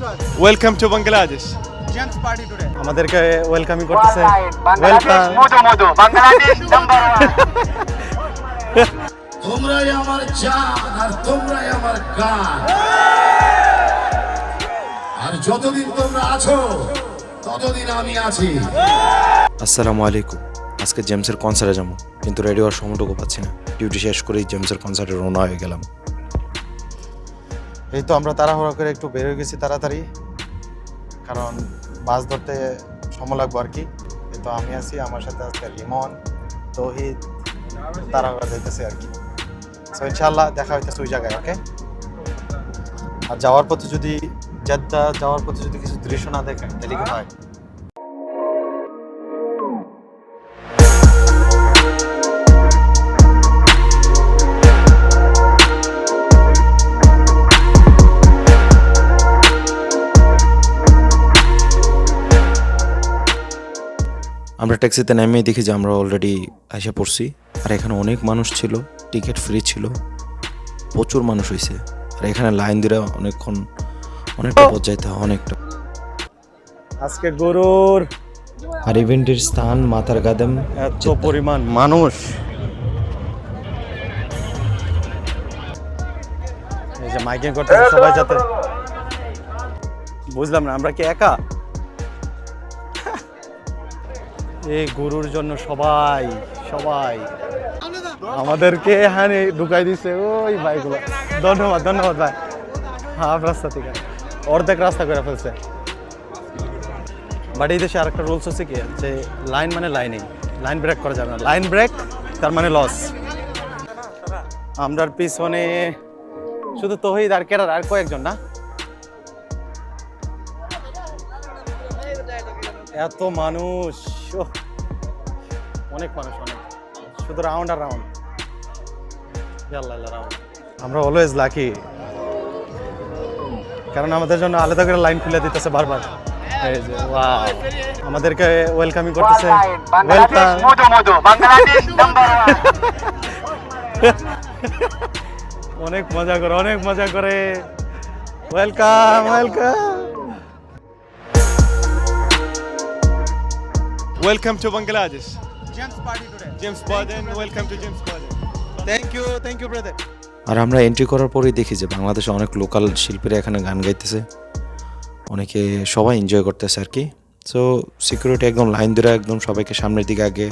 Welcome to Bangladesh. James party today. আমাদেরকে ওয়েলকামই করতেছে। বাংলাদেশ মধু মধু Bangladesh number 1 তোমরাই আমার জান আর তোমরাই আমার গান আর যতদিন তোমরা আছো ততদিন আমি আছি। আসসালামু আলাইকুম। আজকে জেমসের কনসার্টে যাবো, কিন্তু রেডি হওয়ার সময়টুকু পাচ্ছি না। ডিউটি শেষ করেই জেমসের কনসার্টে রওনা হয়ে গেলাম। এই তো আমরা তাড়াহুড়া করে একটু বের হয়ে গেছি তাড়াতাড়ি, কারণ বাস ধরতে সময় লাগবে আর কি। এই তো আমি আছি, আমার সাথে আজকে লিমন, তৌহিদ, তাড়াহুড়া যাইতেছে আর কি। সো ইনশাআল্লাহ দেখা হইতেছে ওই জায়গায়, ওকে? আর যাওয়ার পথে যদি জেদ্দা যাওয়ার পথে যদি কিছু দৃশ্য না দেখেন তাহলে কি হয়? আমরা ট্যাক্সিতে নেমেই দেখি যে আমরা অলরেডি এসে পড়ছি। আর এখানে অনেক মানুষ ছিল, টিকিট ফ্রি ছিল, প্রচুর মানুষ হয়েছে। আর এখানে লাইন দিয়ে অনেকটা পর্যায়তে অনেকটা। আজকে গরুর আর ইভেন্টের স্থান মাথার গাদেম। এত পরিমাণ মানুষ, এই যে মাইকিং করতেছে সবাই যাতে। বুঝলাম না, আমরা কি একা? এই গরুর জন্য সবাই আমাদেরকে এখানে ঢুকাই দিছে ওই ভাইগুলো। ধন্যবাদ ভাই। হাফ রাস্তা থেকে অর্ধেক রাস্তা করে ফেলছে। বাট এই দেশে আরেকটা রুলস হচ্ছে কি, যে লাইন মানে লাইনেই, লাইন ব্রেক করা যাবে না। লাইন ব্রেক তার মানে লস। আমরার পিছনে শুধু তৌহিদ আর কেরার আর কয়েকজন না। এত মানুষ, অনেক মানুষ, অনেক। শুধু রাউন্ড আর রাউন্ড। রাউন্ড। আমরা অলওয়েজ লাকি, কারণ আমাদের জন্য আলাদা করে লাইন খুলে দিতেছে বারবার। এই যে ওয়াও, আমাদেরকে ওয়েলকামই করতেছে। বাংলাদেশ মধু মধু বাংলাদেশ নাম্বার 1 অনেক মজা করে welcome. Welcome to Bangladesh. James party today. James Baden, welcome to James Baden. Thank you brother. আর আমরা এন্ট্রি করার পরেই দেখি যে বাংলাদেশে অনেক লোকাল শিল্পীরা এখানে গান গাইতেছে, অনেকে সবাই এনজয় করতেছে আর কি। সো সিকিউরিটি একদম লাইন ধরে একদম সবাইকে সামনের দিকে আগে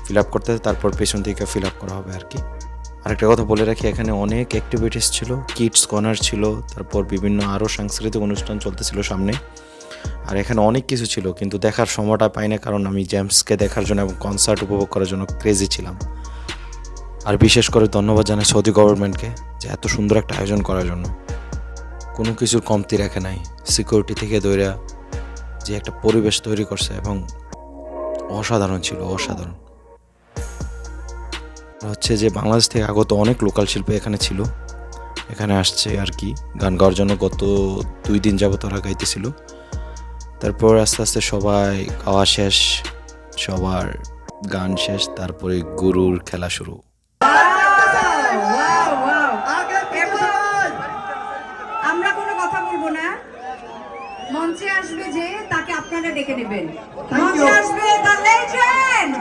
ফিল আপ করতেছে, তারপর পেছন দিকে ফিল আপ করা হবে আর কি। আরেকটা কথা বলে রাখি, এখানে অনেক অ্যাক্টিভিটিস ছিল, কিডস কর্নার ছিল, তারপর বিভিন্ন আরও সাংস্কৃতিক অনুষ্ঠান চলতেছিল সামনে। আর এখানে অনেক কিছু ছিল, কিন্তু দেখার সময়টা পাই না, কারণ আমি জেমসকে দেখার জন্য এবং কনসার্ট উপভোগ করার জন্য ক্রেজি ছিলাম। আর বিশেষ করে ধন্যবাদ জানাই সৌদি গভর্নমেন্টকে, যে এত সুন্দর একটা আয়োজন করার জন্য। কোনো কিছুর কমতি রাখে নাই, সিকিউরিটি থেকে ধরে যে একটা পরিবেশ তৈরি করছে, এবং অসাধারণ ছিল, অসাধারণ। হচ্ছে যে বাংলাদেশ থেকে আগত অনেক লোকাল শিল্পী এখানে ছিল, এখানে আসছে আর কি গান গাওয়ার জন্য। গত 2 দিন যাবত ওরা গাইতেছিল। তারপর আস্তে আস্তে সবাই গাওয়া শেষ, সবার গান শেষ, তারপরে গরুর খেলা শুরু। আমরা কোনো কথা বলবো না, মঞ্চে আসবে যে তাকে আপনারা ডেকে নেবেন। মঞ্চে আসবে দ্য লেজেন্ড।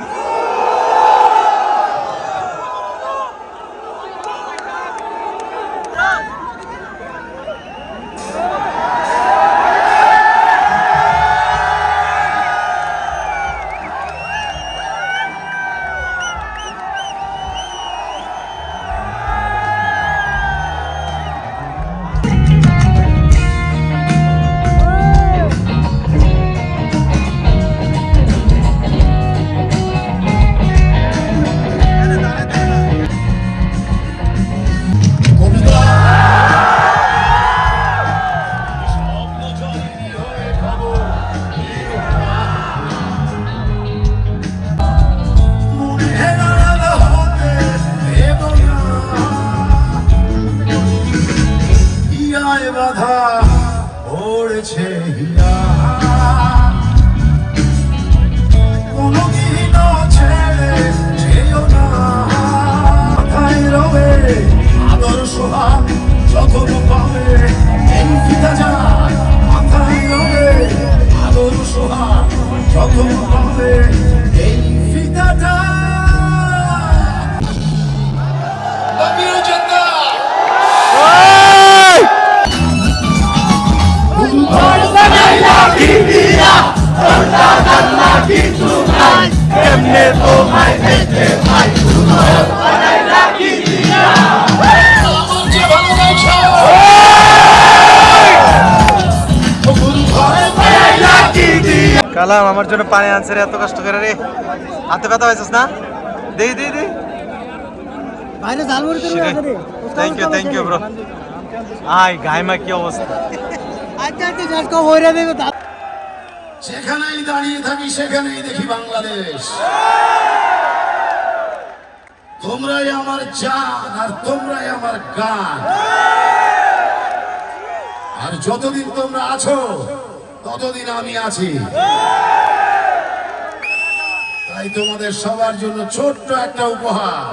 বাধা ওড়েছে হীরা, কোনদিন ছেড়ে যেও না, মাথায় রবে আদর্শ হাত যত পাবে এই ফিতা যায় আমার যে ভালোবাসা কালাম আমার জন্য পানি আনছে রে, এত কষ্ট করে রে। হাতে ব্যথা পাইছিস না? দেই দেই দেই। Thank you bro. আই গাইমা কি অবস্থা। যেখানেই দাঁড়িয়ে থাকি সেখানেই দেখি বাংলাদেশ। তোমরাই আমার জান আর তোমরাই আমার গান। আর যতদিন তোমরা আছো ততদিন আমি আছি। তাই তোমাদের সবার জন্য ছোট্ট একটা উপহার।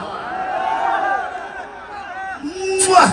মুয়া!